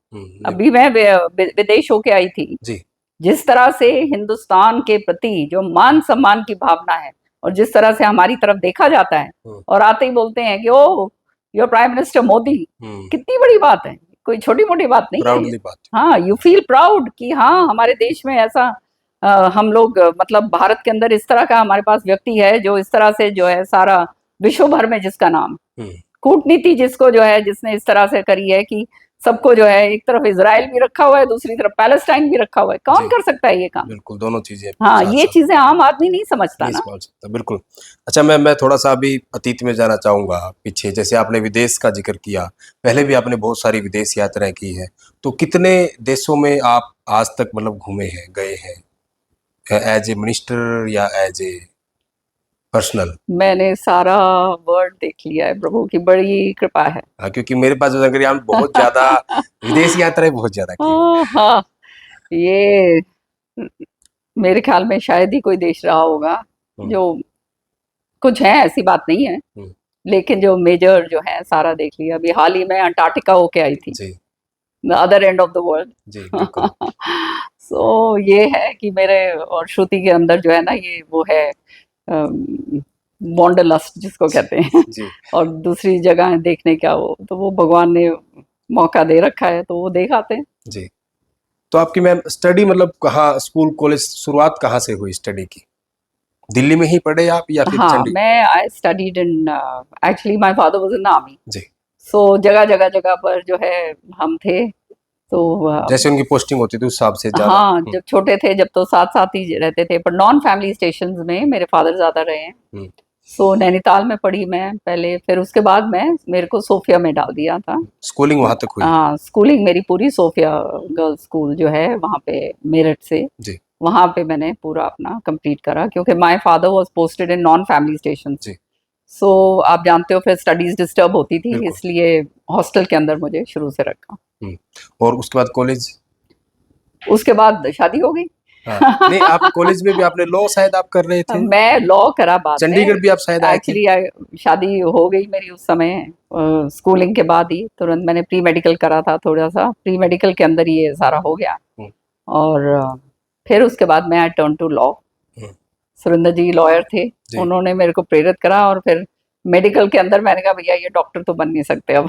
अभी मैं विदेश होके आई थी जी। जिस तरह से हिंदुस्तान के प्रति जो मान सम्मान की भावना है, और जिस तरह से हमारी तरफ देखा जाता है, और आते ही बोलते हैं कि ओ योर प्राइम मिनिस्टर मोदी, कितनी बड़ी बात है, कोई छोटी मोटी बात नहीं है। हाँ, यू फील प्राउड कि हाँ, हमारे देश में ऐसा हम लोग, मतलब भारत के अंदर इस तरह का हमारे पास व्यक्ति है जो इस तरह से जो है सारा विश्व भर में जिसका नाम, कूटनीति जिसको जो है, जिसने इस तरह से करी है कि सबको जो है, एक तरफ इजराइल भी रखा हुआ है, दूसरी तरफ पैलेस्टाइन भी रखा हुआ है। कौन कर सकता है ये काम? बिल्कुल, दोनों चीजें। हाँ, ये चीजें आम आदमी नहीं समझता ना। बिल्कुल। अच्छा, मैं थोड़ा सा अभी अतीत में जाना चाहूंगा, पीछे। जैसे आपने विदेश का जिक्र किया, पहले भी आपने बहुत सारी विदेश यात्राएं की हैं, तो कितने देशों में आप आज तक मतलब घूमे हैं, गए हैं, एज ए मिनिस्टर या एज ए पर्सनल? मैंने सारा वर्ल्ड देख लिया है, प्रभु की बड़ी कृपा है। हाँ, क्योंकि मेरे पास जो बहुत ज्यादा विदेश यात्राएं बहुत ज्यादा की। हाँ, ये मेरे ख्याल में शायद ही कोई देश रहा होगा जो, कुछ है ऐसी बात नहीं है, लेकिन जो मेजर जो है सारा देख लिया। अभी हाल ही में अंटार्कटिका होके आई थी, other end of the world. So ये है कि मेरे और श्रुति के अंदर जो है ना, ये वो है वॉन्डरलस्ट जिसको कहते हैं। और दूसरी जगह देखने का, वो तो वो भगवान ने मौका दे रखा है, तो वो देख आते हैं जी। तो आपकी मैम स्टडी मतलब कहाँ, स्कूल कॉलेज शुरुआत कहाँ से हुई स्टडी की? दिल्ली में ही पढ़े आप या फिर? हाँ, मैं I studied in, actually my father was in army जी। सो जगह पर जो है हम थे, तो जैसे उनकी पोस्टिंग होती थी उस हिसाब से जाना। हाँ, जब छोटे थे, जब तो साथ साथ ही रहते थे, पर नॉन फैमिली स्टेशंस में मेरे फादर ज्यादा रहे हैं। सो नैनीताल में पढ़ी मैं पहले, फिर उसके बाद मेरे को सोफिया में डाल दिया था। स्कूलिंग वहां तक हुई? हाँ, स्कूलिंग मेरी पूरी सोफिया गर्ल्स स्कूल जो है वहाँ पे मेरठ से जी। वहाँ पे मैंने पूरा अपना कंप्लीट करा, क्योंकि my father was posted in non family station. So आप जानते हो, फिर स्टडीज डिस्टर्ब होती थी, इसलिए हॉस्टल के अंदर मुझे शुरू से रखा। और उसके बाद कॉलेज? उसके बाद शादी हो गई। हाँ। नहीं, आप कॉलेज में भी आपने लॉ शायद आप कर रहे थे? मैं लॉ करा बाद में। चंडीगढ़ भी आप शायद आए थे? एक्चुअली शादी हो गई मेरी उस समय, स्कूलिंग के बाद ही तुरंत मैंने प्री मेडिकल करा था, थोड़ा सा प्री मेडिकल के अंदर ये सारा हो गया। और फिर उसके बाद मैं I turn to law. Surendra ji lawyer थे, उन्होंने मेरे को प्रेरित करा, और फिर मेडिकल के अंदर मैंने कहा भैया ये डॉक्टर तो बन नहीं सकते अब।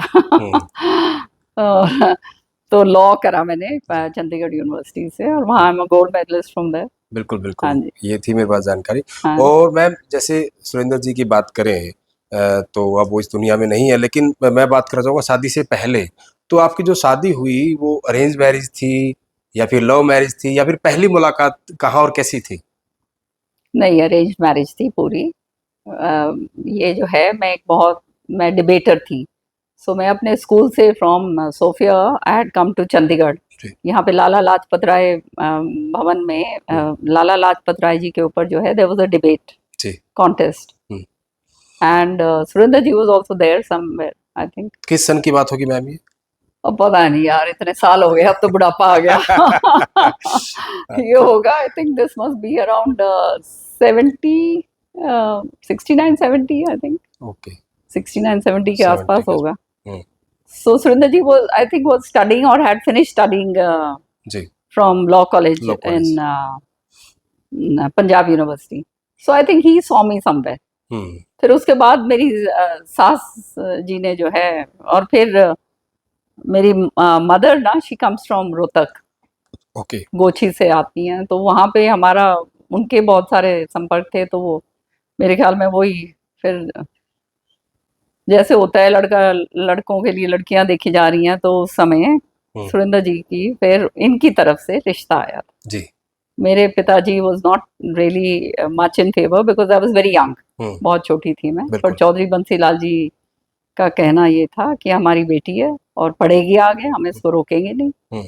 तो लॉ करा मैंने चंडीगढ़ यूनिवर्सिटी से, और वहाँ मैं गोल्ड मेडलिस्ट फ्रॉम देयर। बिल्कुल हाँ बिल्कुल, जी। ये थी मेरे पास जानकारी। हाँ। और मैम जैसे सुरेंद्र जी की बात करें, तो अब वो इस दुनिया में नहीं है, लेकिन मैं बात करना चाहूँगा शादी से पहले। तो आपकी जो शादी हुई वो अरेंज मैरिज थी या फिर लव मैरिज थी, या फिर पहली मुलाकात कहाँ और कैसी थी? नहीं, अरेंज मैरिज थी पूरी। ये जो है, मैं डिबेटर थी। सो मैं अपने स्कूल से from Sophia I had come to Chandigarh. जी। यहाँ पे लाला लाजपत राय भवन में लाला लाजपत राय जी के ऊपर जो है, देयर वाज अ डिबेट जी। Contest, hmm. And Surendra ji was also there somewhere, I think. किस सन की बात होगी मैम ये? अब पता नहीं यार, इतने साल हो गए, अब तो बुढ़ापा आ गया। ये होगा, I think this must be around 70, 69-70, I think okay. 69-70 के 70 आसपास के होगा। हम्म। So Surinder ji was, I think, was studying or had finished studying जी। from law college law college. in Punjab University. So I think he saw me somewhere. हम्म। फिर उसके बाद मेरी सास जी ने जो है, और फिर मेरी मदर ना, she comes from Rohtak, okay. गोची से आती हैं, तो वहाँ पे हमारा उनके बहुत सारे संपर्क थे, तो वो मेरे ख्याल में वही फिर जैसे होता है, लड़कों के लिए लड़कियां देखी जा रही हैं, तो उस समय सुरेंद्र जी की फिर इनकी तरफ से रिश्ता आया था। जी। मेरे पिताजी was not really much in favour because I was very young, बहुत छोटी थी मैं। पर बिल्कुल। चौधरी बंसीलाल जी का कहना ये था कि हमारी बेटी है और पढ़ेगी आगे, हम इसको रोकेंगे नहीं,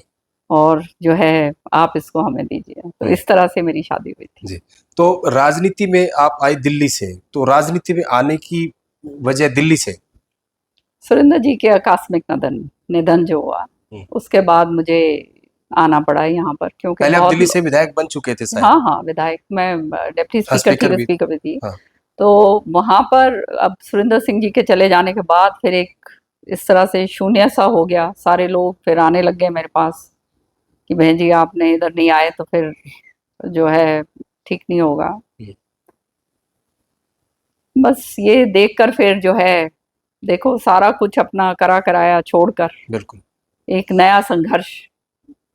और जो है आप इसको हमें दीजिए। तो इस तरह से मेरी शादी हुई थी। जी। तो राजनीति में आप आई दिल्ली से, तो राजनीति में आने की वजह दिल्ली से? सुरेंद्र जी के आकस्मिक निधन जो हुआ, उसके बाद मुझे आना पड़ा यहाँ पर, क्योंकि पहले आप बहुत दिल्ली से विधायक बन चुके थे शायद? हाँ हाँ, विधायक, मैं डिप्टी हाँ, स्पीकर थी, भी। स्पीकर भी थी। हाँ। तो वहाँ पर अब सुरेंद्र सिंह जी के चले जाने के बाद फिर एक इस तरह से शून्य सा हो गया। सारे लोग फिर आने लग गए मेरे पास कि बहन जी आपने इधर नहीं आए तो फिर जो है ठीक नहीं होगा। बस ये देखकर फिर जो है, देखो सारा कुछ अपना करा कराया छोड़कर बिल्कुल एक नया संघर्ष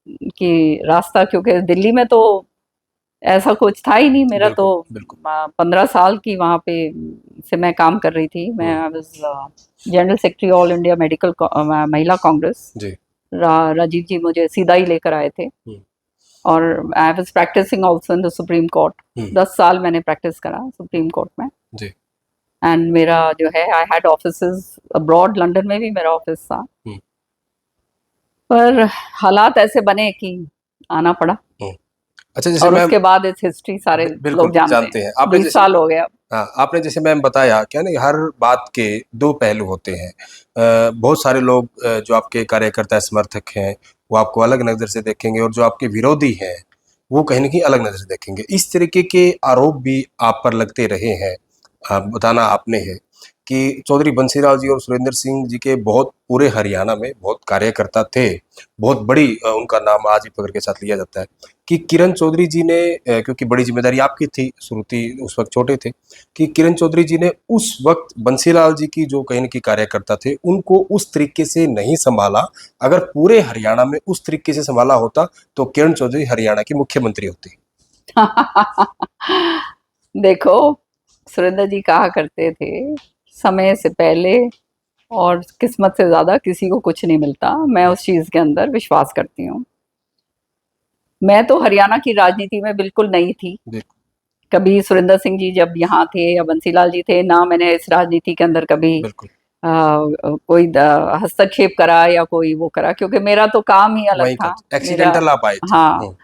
की रास्ता, क्योंकि दिल्ली में तो ऐसा कुछ था ही नहीं मेरा। तो 15 साल की वहाँ पे से मैं काम कर रही थी। मैं general secretary all India medical महिला कांग्रेस। राजीव जी मुझे सीधा ही लेकर आए थे, और I was practising also in the Supreme Court. 10 साल मैंने प्रैक्टिस करा सुप्रीम कोर्ट में। एंड मेरा जो है, I had offices abroad, London में भी मेरा ऑफिस था। पर हालात ऐसे बने कि आना पड़ा। अच्छा, जैसे और उसके बाद इस हिस्ट्री सारे लोग जानते हैं। आपने 20 साल हो गया। हाँ, आपने जैसे मैम बताया क्या नहीं, हर बात के दो पहलू होते हैं। बहुत सारे लोग जो आपके कार्यकर्ता समर्थक हैं वो आपको अलग नज़र से देखेंगे, और जो आपके विरोधी हैं वो कहीं ना कहीं अलग नज़र से देखेंगे। इस तरीके के आरोप भी आप पर लगते रहे हैं। बताना आपने है कि चौधरी बंसीलाल जी और सुरेंद्र सिंह जी के बहुत पूरे हरियाणा में बहुत कार्यकर्ता थे। बहुत बड़ी उनका नाम आज भी पकड़ के साथ लिया जाता है कि किरण चौधरी जी ने, क्योंकि बड़ी जिम्मेदारी आपकी थी, श्रुति उस वक्त छोटे थे, कि किरण चौधरी जी ने उस वक्त बंसीलाल जी की जो कहीं न कहीं कार्यकर्ता थे उनको उस तरीके से नहीं संभाला। अगर पूरे हरियाणा में उस तरीके से संभाला होता तो किरण चौधरी हरियाणा की मुख्यमंत्री होती। देखो, सुरेंद्र जी कहा करते थे, समय से पहले और किस्मत से ज्यादा किसी को कुछ नहीं मिलता। मैं उस चीज के अंदर विश्वास करती हूँ। मैं तो हरियाणा की राजनीति में बिल्कुल नहीं थी। कभी सुरेंद्र सिंह जी जब यहाँ थे या बंसीलाल जी थे ना, मैंने इस राजनीति के अंदर कभी कोई हस्तक्षेप करा या कोई वो करा, क्योंकि मेरा तो काम ही अलग था। एक्सीडेंटल आप आए थे। हाँ,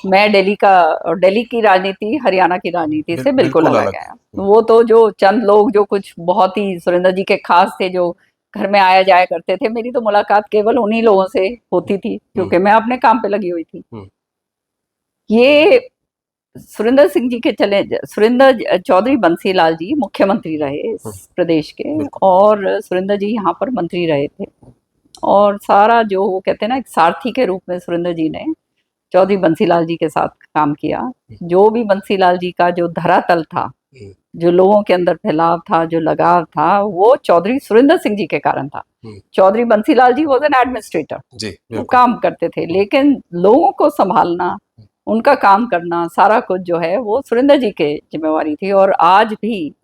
मैं दिल्ली की राजनीति हरियाणा की राजनीति से बिल्कुल अलग है। वो तो जो चंद लोग जो कुछ बहुत ही सुरेंद्र जी के खास थे, जो घर में आया जाया करते थे, मेरी तो मुलाकात केवल उन्हीं लोगों से होती थी क्योंकि मैं अपने काम पे लगी हुई थी। ये सुरेंद्र सिंह जी के सुरेंद्र चौधरी बंसीलाल जी मुख्यमंत्री रहे इस प्रदेश के, और सुरेंद्र जी यहाँ पर मंत्री रहे थे। और सारा जो वो कहते हैं ना, एक सारथी के रूप में सुरेंद्र जी ने चौधरी बंसीलाल जी के साथ काम किया। जो भी बंसीलाल जी का जो धरातल था जो लोगों के अंदर फैलाव था, जो लगाव था, वो चौधरी सुरेंद्र सिंह जी के कारण था। चौधरी बंसीलाल जी वॉज एन एडमिनिस्ट्रेटर, वो काम करते थे, लेकिन लोगों को संभालना, उनका काम करना, सारा कुछ जो है वो सुरेंद्र जी के जिम्मेवारी थी। और आज भी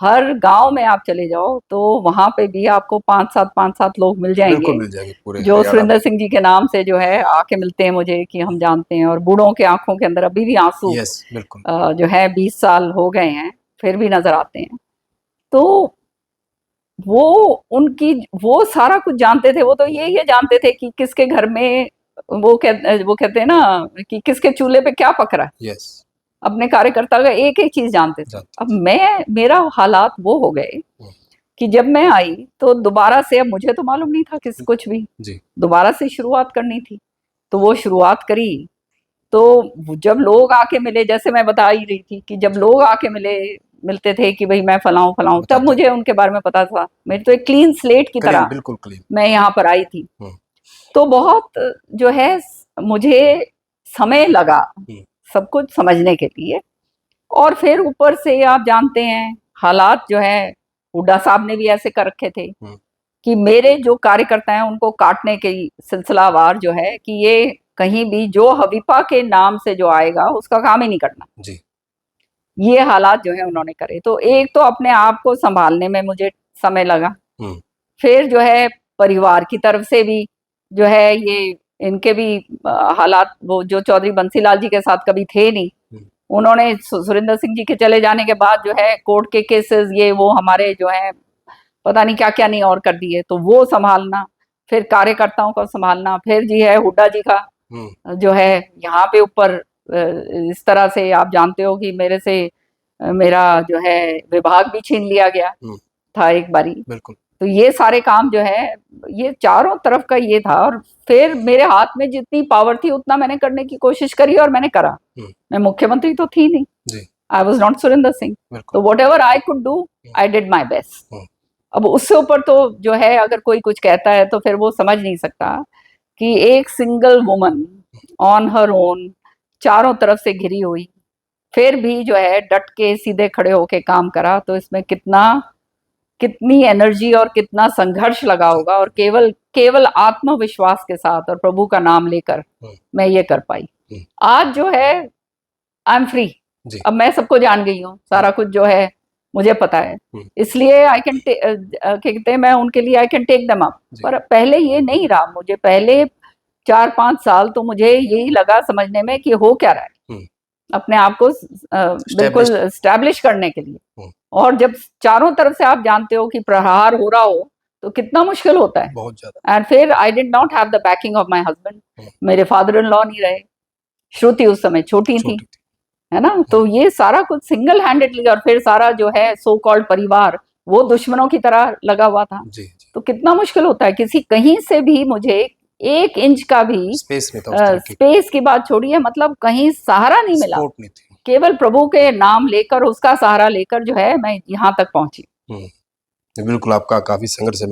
हर गांव में आप चले जाओ तो वहां पे भी आपको 5-7 लोग मिल जाएंगे पूरे जो सुरेंद्र सिंह जी के नाम से जो है आके मिलते हैं मुझे, कि हम जानते हैं। और बूढ़ों के आंखों के अंदर अभी भी आंसू जो है 20 साल हो गए हैं फिर भी नजर आते हैं। तो वो उनकी वो सारा कुछ जानते थे। वो तो ये जानते थे कि किसके घर में वो कहते हैं ना कि किसके चूल्हे पे क्या पक रहा है। अपने कार्यकर्ता का एक एक चीज जानते थे। अब मेरा हालात वो हो गए कि जब मैं आई तो दोबारा से, अब मुझे तो मालूम नहीं था कुछ भी, दोबारा से शुरुआत करनी थी। तो वो शुरुआत करी। तो जब लोग आके मिले, जैसे मैं बता ही रही थी कि जब लोग आके मिलते थे कि भाई मैं फलाऊं, तब मुझे उनके बारे में पता था। मेरी तो एक क्लीन स्लेट की तरह बिल्कुल क्लीन मैं यहाँ पर आई थी। तो बहुत जो है मुझे समय लगा सब कुछ समझने के लिए। और फिर ऊपर से आप जानते हैं हालात जो है, हुड्डा साहब ने भी ऐसे कर रखे थे कि मेरे जो कार्यकर्ता हैं उनको काटने के सिलसिलावार जो है कि ये कहीं भी जो हबीपा के नाम से जो आएगा उसका काम ही नहीं करना जी। ये हालात जो है उन्होंने करे। तो एक तो अपने आप को संभालने में मुझे समय लगा, फिर जो है परिवार की तरफ से भी जो है ये इनके भी हालात, वो जो चौधरी बंसीलाल जी के साथ कभी थे नहीं, उन्होंने सुरेंद्र सिंह जी के चले जाने के बाद जो है कोर्ट के केसेस ये वो हमारे जो है पता नहीं क्या क्या नहीं और कर दिए। तो वो संभालना, फिर कार्यकर्ताओं को संभालना, फिर जी है हुड्डा जी का जो है यहाँ पे ऊपर इस तरह से आप जानते हो कि मेरे से मेरा जो है विभाग भी छीन लिया गया था एक बारी। बिल्कुल। तो ये सारे काम जो है ये चारों तरफ का ये था। और फिर मेरे हाथ में जितनी पावर थी उतना मैंने करने की कोशिश करी और मैंने करा। मैं मुख्यमंत्री तो थी नहीं, I was not Surendra Singh, तो whatever I could do I did my best. अब उससे ऊपर तो जो है अगर कोई कुछ कहता है तो फिर वो समझ नहीं सकता कि एक single woman on her own चारों तरफ से घिरी हुई फिर भी जो है डट के सीधे खड़े होके काम करा। तो इसमें कितनी एनर्जी और कितना संघर्ष लगा होगा। और केवल आत्मविश्वास के साथ और प्रभु का नाम लेकर मैं ये कर पाई। आज जो है आई एम फ्री। अब मैं सबको जान गई हूँ, सारा कुछ जो है मुझे पता है, इसलिए आई कैन कहते हैं मैं उनके लिए I can take them up. पर पहले ये नहीं रहा। मुझे पहले 4-5 साल तो मुझे यही लगा समझने में कि हो क्या रहा है, अपने आप को बिल्कुल एस्टैब्लिश करने के लिए। और जब चारों तरफ से आप जानते हो कि प्रहार हो रहा हो तो कितना मुश्किल होता है, बहुत ज्यादा। एंड फिर I did not have the banking of my husband. मेरे फादर इन लॉ नहीं रहे, श्रुति उस समय छोटी थी, है ना। तो ये सारा कुछ सिंगल हैंडेडली, और फिर सारा जो है सो कॉल्ड परिवार वो दुश्मनों की तरह लगा हुआ था। तो कितना मुश्किल होता है। किसी कहीं से भी मुझे 1 इंच का भी स्पेस की बात छोड़िए, मतलब कहीं सहारा नहीं मिला। केवल प्रभु के नाम लेकर, उसका सहारा लेकर जो है मैं यहाँ तक पहुंची। बिल्कुल, आपका काफी संघर्ष है।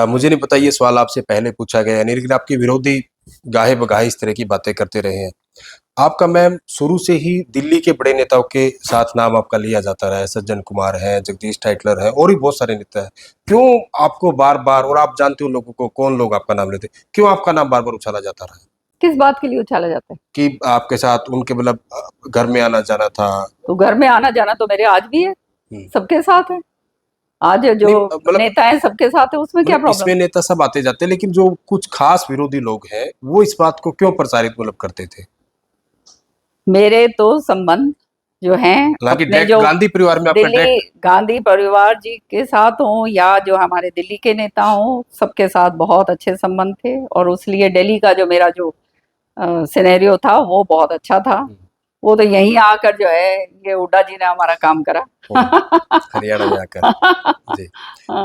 मुझे नहीं पता ये सवाल आपसे पहले पूछा गया नहीं, लेकिन आपके विरोधी गाहे बगाहे इस तरह की बातें करते रहे हैं। आपका मैम शुरू से ही दिल्ली के बड़े नेताओं के साथ नाम आपका लिया जाता रहा है। सज्जन कुमार है, जगदीश टाइटलर है और भी बहुत सारे नेता है। क्यों आपको बार बार, और आप जानते हो लोगों को कौन लोग आपका नाम लेते, क्यों आपका नाम बार बार उछाला जाता रहा है? किस बात के लिए उछाला जाता है? कि आपके साथ उनके मतलब घर में आना जाना था। तो घर में आना जाना तो मेरे आज भी है, सबके साथ है। आज जो नेता है सबके साथ है, उसमें क्या प्रॉब्लम? इसमें नेता सब आते जाते, लेकिन जो कुछ खास विरोधी लोग हैं वो इस बात को क्यों प्रसारित मतलब करते थे? मेरे तो संबंध जो हैं अपने जो गांधी परिवार में, दिल्ली गांधी परिवार जी के साथ हो या जो हमारे दिल्ली के नेता हो, सबके साथ बहुत अच्छे संबंध थे। और उसलिए दिल्ली का जो मेरा जो सिनेरियो था वो बहुत अच्छा था। वो तो यहीं आकर जो है ये हुड्डा जी ने हमारा काम करा हरियाणा में आकर जी।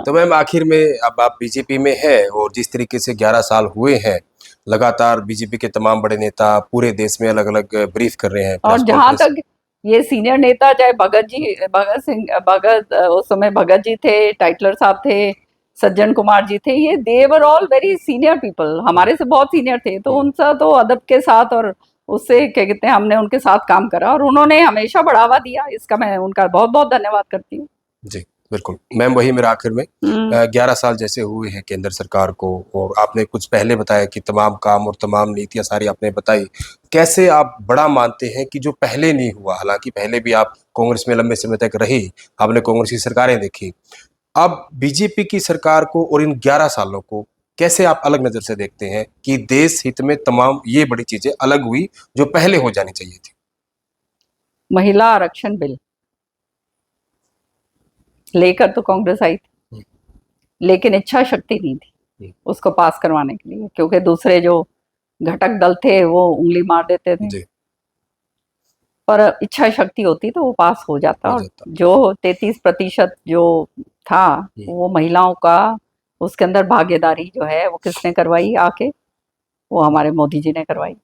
तो मैम आखिर में अब आप बीजेपी में है और जिस तरीके से 11 साल हुए हैं लगातार बीजेपी के तमाम बड़े नेता पूरे देश में अलग अलग ब्रीफ कर रहे हैं। और जहां तक ये सीनियर नेता, चाहे भगत उस समय भगत जी थे, टाइटलर साहब थे, सज्जन कुमार जी थे, ये they were all very senior people, हमारे से बहुत सीनियर थे। तो उनसे तो अदब के साथ और उससे क्या कहते हैं, हमने उनके साथ काम करा और उन्होंने हमेशा बढ़ावा दिया, इसका मैं उनका बहुत बहुत धन्यवाद करती हूँ। जी बिल्कुल मैम, वही मेरा आखिर में 11 साल जैसे हुए हैं केंद्र सरकार को, और आपने कुछ पहले बताया कि तमाम काम और तमाम नीतियां सारी आपने बताई, कैसे आप बड़ा मानते हैं कि जो पहले नहीं हुआ, हालांकि पहले भी आप कांग्रेस में लंबे समय तक रहे, आपने कांग्रेस की सरकारें देखी, अब बीजेपी की सरकार को और इन 11 सालों को कैसे आप अलग नजर से देखते हैं कि देश हित में तमाम ये बड़ी चीजें अलग हुई जो पहले हो जानी चाहिए थी? महिला आरक्षण बिल लेकर तो कांग्रेस आई थी, लेकिन इच्छा शक्ति नहीं थी उसको पास करवाने के लिए, क्योंकि दूसरे जो घटक दल थे वो उंगली मार देते थे। जी। पर इच्छा शक्ति होती तो वो पास हो जाता। और जो 33% जो था वो महिलाओं का, उसके अंदर भागीदारी जो है वो किसने करवाई आके? वो हमारे मोदी जी ने करवाई।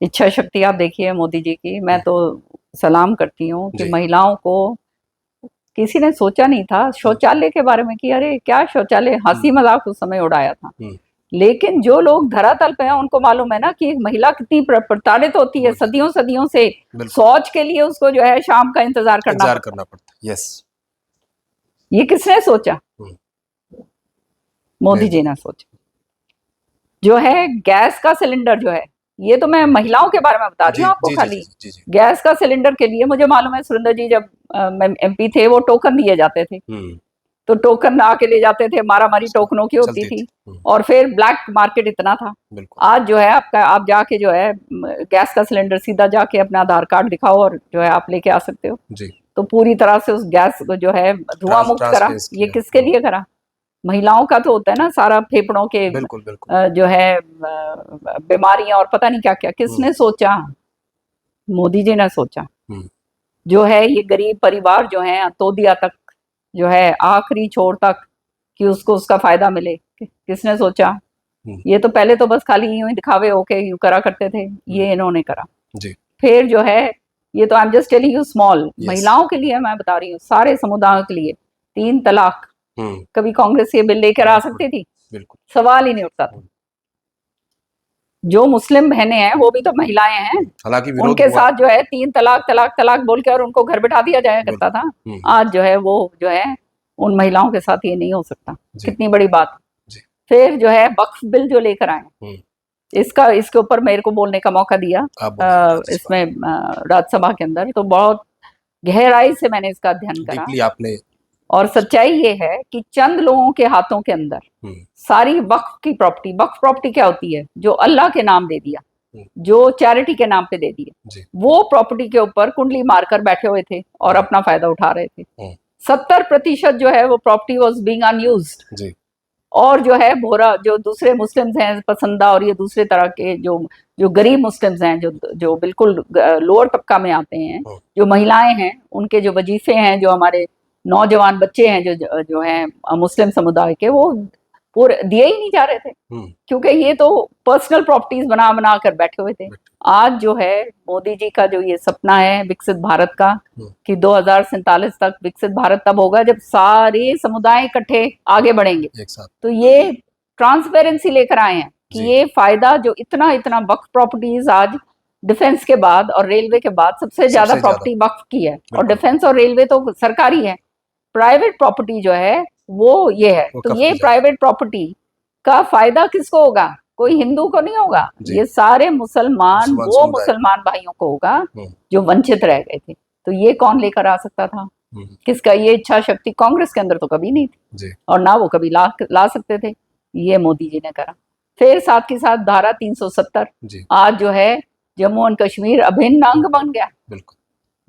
इच्छा शक्ति आप देखिए मोदी जी की, मैं तो सलाम करती हूँ कि महिलाओं को किसी ने सोचा नहीं था शौचालय के बारे में कि अरे क्या शौचालय, हंसी मजाक उस समय उड़ाया था, लेकिन जो लोग धरातल पे हैं उनको मालूम है ना कि एक महिला कितनी प्रताड़ित होती है सदियों सदियों से। शौच के लिए उसको जो है शाम का इंतजार करना पड़ता। यस, ये किसने सोचा? मोदी जी ने सोचा। जो है गैस का सिलेंडर जो है, ये तो मैं महिलाओं के बारे में बता रही हूँ आपको खाली। गैस का सिलेंडर के लिए मुझे मालूम है सुरेंद्र जी जब एमपी थे वो टोकन दिए जाते थे, तो टोकन आके ले जाते थे, मारामारी टोकनों की होती थी, और फिर ब्लैक मार्केट इतना था। आज जो है आपका, आप जाके जो है गैस का सिलेंडर सीधा जाके अपना आधार कार्ड दिखाओ और जो है आप लेके आ सकते हो। तो पूरी तरह से उस गैस को जो है धुआं मुक्त करा। ये किसके लिए करा? महिलाओं का तो होता है ना सारा, फेफड़ों के जो है बीमारियां और पता नहीं क्या क्या। किसने सोचा? मोदी जी ने सोचा। जो है ये गरीब परिवार जो है तोदिया तक जो है आखिरी छोर तक कि उसको उसका फायदा मिले, किसने सोचा? ये तो पहले तो बस खाली यूं ही दिखावे होके यूं करा करते थे, ये इन्होंने करा। फिर जो है ये तो I am just telling you small, महिलाओं के लिए मैं बता रही हूँ, सारे समुदायों के लिए 3 तलाक कभी कांग्रेस ये बिल लेकर आ सकती थी? सवाल ही नहीं उठता था। जो मुस्लिम बहनें हैं वो भी तो महिलाएं हैं, उनके साथ जो है 3 तलाक तलाक तलाक बोल के और उनको घर बिठा दिया जाया करता था। आज जो है वो जो है उन महिलाओं के साथ ये नहीं हो सकता। कितनी बड़ी बात। फिर जो है वक्फ बिल जो लेकर आए, इसके ऊपर मेरे को बोलने का मौका दिया इसमें राज्यसभा के अंदर, तो बहुत गहराई से मैंने इसका अध्ययन करा। आपने और सच्चाई ये है कि चंद लोगों के हाथों के अंदर सारी वक्फ की प्रॉपर्टी, वक्फ प्रॉपर्टी क्या होती है? जो अल्लाह के नाम दे दिया, जो चैरिटी के नाम पे दे दिया, वो प्रॉपर्टी के ऊपर कुंडली मारकर बैठे हुए थे और अपना फायदा उठा रहे थे। 70% जो है वो प्रॉपर्टी वॉज बीइंग अनयूज्ड। और जो है भोरा जो दूसरे मुस्लिम्स हैं पसंदा, और ये दूसरे तरह के जो गरीब मुस्लिम्स हैं, जो बिल्कुल लोअर तबका में आते हैं, जो महिलाएं हैं, उनके जो वजीफे हैं, जो हमारे नौजवान बच्चे हैं जो हैं मुस्लिम समुदाय के, वो पूरे दिए ही नहीं जा रहे थे, क्योंकि ये तो पर्सनल प्रॉपर्टीज बना बना कर बैठे हुए थे। आज जो है मोदी जी का जो ये सपना है विकसित भारत का, कि 2047 तक विकसित भारत तब होगा जब सारे समुदाय इकट्ठे आगे बढ़ेंगे। तो ये ट्रांसपेरेंसी लेकर आए हैं कि ये फायदा जो इतना इतना वक्फ प्रॉपर्टीज आज डिफेंस के बाद और रेलवे के बाद सबसे ज्यादा प्रॉपर्टी वक्फ की है, और डिफेंस और रेलवे तो सरकारी है, प्राइवेट प्रॉपर्टी जो है वो ये है। तो ये प्राइवेट प्रॉपर्टी का फायदा किसको होगा? कोई हिंदू को नहीं होगा, ये सारे मुसलमान, वो मुसलमान भाइयों को होगा जो वंचित रह गए थे। तो ये कौन लेकर आ सकता था? किसका? ये इच्छा शक्ति कांग्रेस के अंदर तो कभी नहीं थी, और ना वो कभी ला सकते थे। ये मोदी जी ने करा। फिर साथ के साथ धारा 370 आज जो है जम्मू एंड कश्मीर अभिन्न अंग बन गया। बिल्कुल,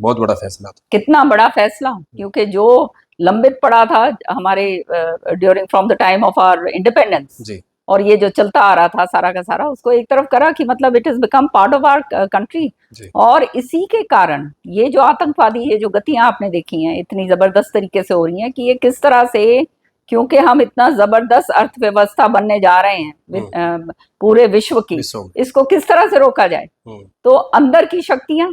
बहुत बड़ा फैसला था। कितना बड़ा फैसला, क्योंकि जो लंबित पड़ा था हमारे during from the time of our independence, और ये जो चलता आ रहा था सारा का सारा, उसको एक तरफ करा कि मतलब it is become part of our country. और इसी के कारण ये जो आतंकवादी, ये जो गतियां आपने देखी हैं इतनी जबरदस्त तरीके से हो रही हैं कि ये किस तरह से, क्योंकि हम इतना जबरदस्त अर्थव्यवस्था बनने जा रहे हैं पूरे विश्व की, इसको किस तरह से रोका जाए? तो अंदर की शक्तियां,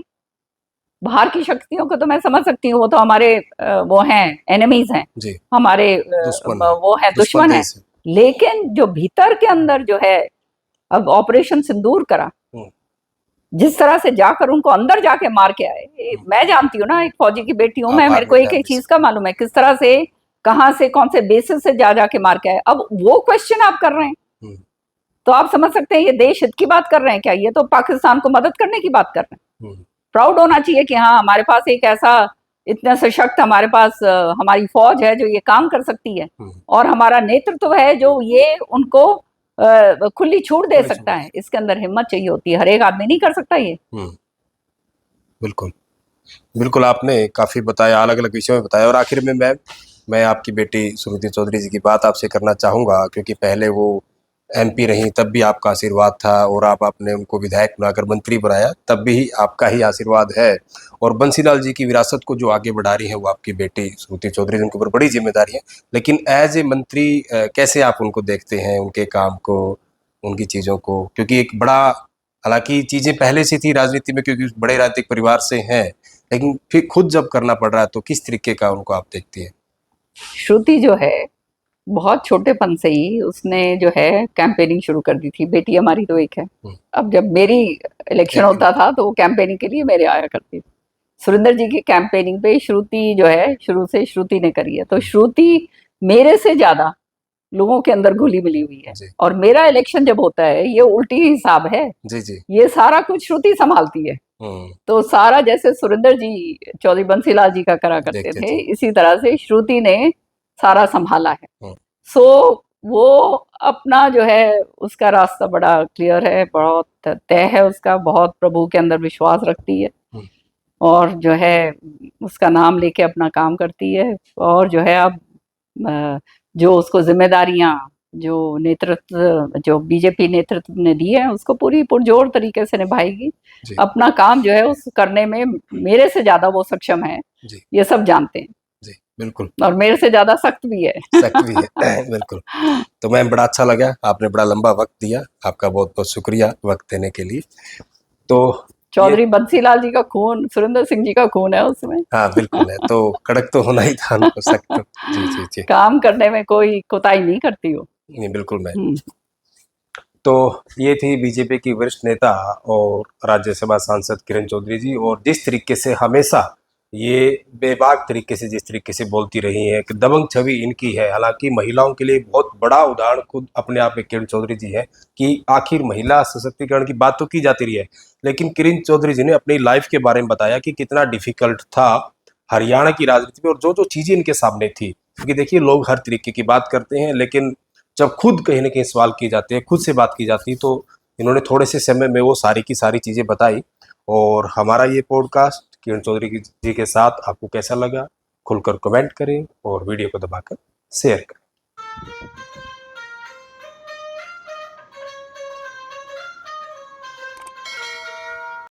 बाहर की शक्तियों को तो मैं समझ सकती हूँ, वो तो हमारे वो हैं, एनिमीज हैं, हमारे वो हैं, दुश्मन हैं। लेकिन जो भीतर के अंदर जो है, अब ऑपरेशन सिंदूर करा, जिस तरह से जाकर उनको अंदर जाके मार के आए, मैं जानती हूँ ना, एक फौजी की बेटी हूँ मैं, मेरे को एक एक चीज का मालूम है, किस तरह से, कहाँ से, कौन से बेसिस से जा जाके मार के आए। अब वो क्वेश्चन आप कर रहे हैं, तो आप समझ सकते हैं ये देश हित की बात कर रहे हैं क्या? ये तो पाकिस्तान को मदद करने की बात कर रहे हैं। प्राउड होना चाहिए कि हाँ, हमारे पास एक ऐसा इतना सशक्त हमारे पास हमारी फौज है जो ये काम कर सकती है, और हमारा नेतृत्व है जो ये उनको खुली छूट दे सकता है। इसके अंदर हिम्मत चाहिए होती है, हर एक आदमी नहीं कर सकता ये। बिल्कुल बिल्कुल, आपने काफी बताया, अलग अलग विषयों में बताया। और आखिर में मैं आपकी बेटी श्रुति चौधरी जी की बात आपसे करना चाहूंगा, क्योंकि पहले वो एमपी रही, तब भी आपका आशीर्वाद था, और आपने उनको विधायक बनाकर मंत्री बनाया, तब भी आपका ही आशीर्वाद है। और बंसीलाल जी की विरासत को जो आगे बढ़ा रही है वो आपकी बेटी श्रुति चौधरी जी, उनके ऊपर बड़ी जिम्मेदारी है। लेकिन एज ए मंत्री कैसे आप उनको देखते हैं, उनके काम को, उनकी चीज़ों को? क्योंकि एक बड़ा, हालांकि चीज़ें पहले से थी राजनीति में, क्योंकि बड़े राजनीतिक परिवार से हैं, लेकिन फिर खुद जब करना पड़ रहा है तो किस तरीके का उनको आप देखती हैं? श्रुति जो है, बहुत छोटेपन से ही उसने जो है कैंपेनिंग शुरू कर दी थी। बेटी हमारी तो एक है। अब जब मेरी इलेक्शन होता था तो वो कैंपेनिंग के लिए मेरे आया करती थी। सुरेंद्र जी की कैंपेनिंग पे श्रुति जो है शुरू से श्रुति ने करी है, तो श्रुति मेरे से ज्यादा लोगों के अंदर घुली मिली हुई है। और मेरा इलेक्शन जब होता है ये उल्टी हिसाब है जी जी, ये सारा कुछ श्रुति संभालती है। तो सारा जैसे सुरेंद्र जी चौधरी बंसीलाल जी का करा करते थे, इसी तरह से श्रुति ने सारा संभाला है। सो वो अपना जो है उसका रास्ता बड़ा क्लियर है, बहुत तय है उसका, बहुत प्रभु के अंदर विश्वास रखती है, और जो है उसका नाम लेके अपना काम करती है। और जो है अब जो उसको जिम्मेदारियां, जो नेतृत्व, जो बीजेपी नेतृत्व ने दी है, उसको पूरी पुरजोर तरीके से निभाएगी। अपना काम जो है उस करने में मेरे से ज्यादा वो सक्षम है, ये सब जानते हैं। जी बिल्कुल, और मेरे से ज्यादा सख्त भी है। सख्त भी है बिल्कुल। तो मैम, बड़ा अच्छा लगा, आपने बड़ा लंबा वक्त दिया, आपका बहुत बहुत शुक्रिया वक्त देने के लिए। तो चौधरी बंसीलाल जी का खून, सुरेंद्र सिंह जी का खून है उसमें। हाँ बिल्कुल है, तो कड़क तो होना ही था उनको, सख्त। जी जी जी, काम करने में कोई कोताही नहीं करती हो। नहीं बिल्कुल मैम। तो ये थी बीजेपी की वरिष्ठ नेता और राज्यसभा सांसद किरण चौधरी जी, और जिस तरीके से हमेशा ये बेबाक तरीके से जिस तरीके से बोलती रही हैं, कि दबंग छवि इनकी है। हालांकि महिलाओं के लिए बहुत बड़ा उदाहरण खुद अपने आप में किरण चौधरी जी है, कि आखिर महिला सशक्तिकरण की बात तो की जाती रही है, लेकिन किरण चौधरी जी ने अपनी लाइफ के बारे में बताया कि कितना डिफिकल्ट था हरियाणा की राजनीति में, और जो जो चीज़ें इनके सामने थी। क्योंकि देखिए, लोग हर तरीके की बात करते हैं, लेकिन जब खुद कहीं ना कहीं सवाल किए जाते हैं, खुद से बात की जाती है, तो इन्होंने थोड़े से समय में वो सारी की सारी चीज़ें बताई। और हमारा ये पॉडकास्ट किरण चौधरी जी के साथ आपको कैसा लगा, खुलकर कमेंट करें और वीडियो को दबाकर शेयर करें।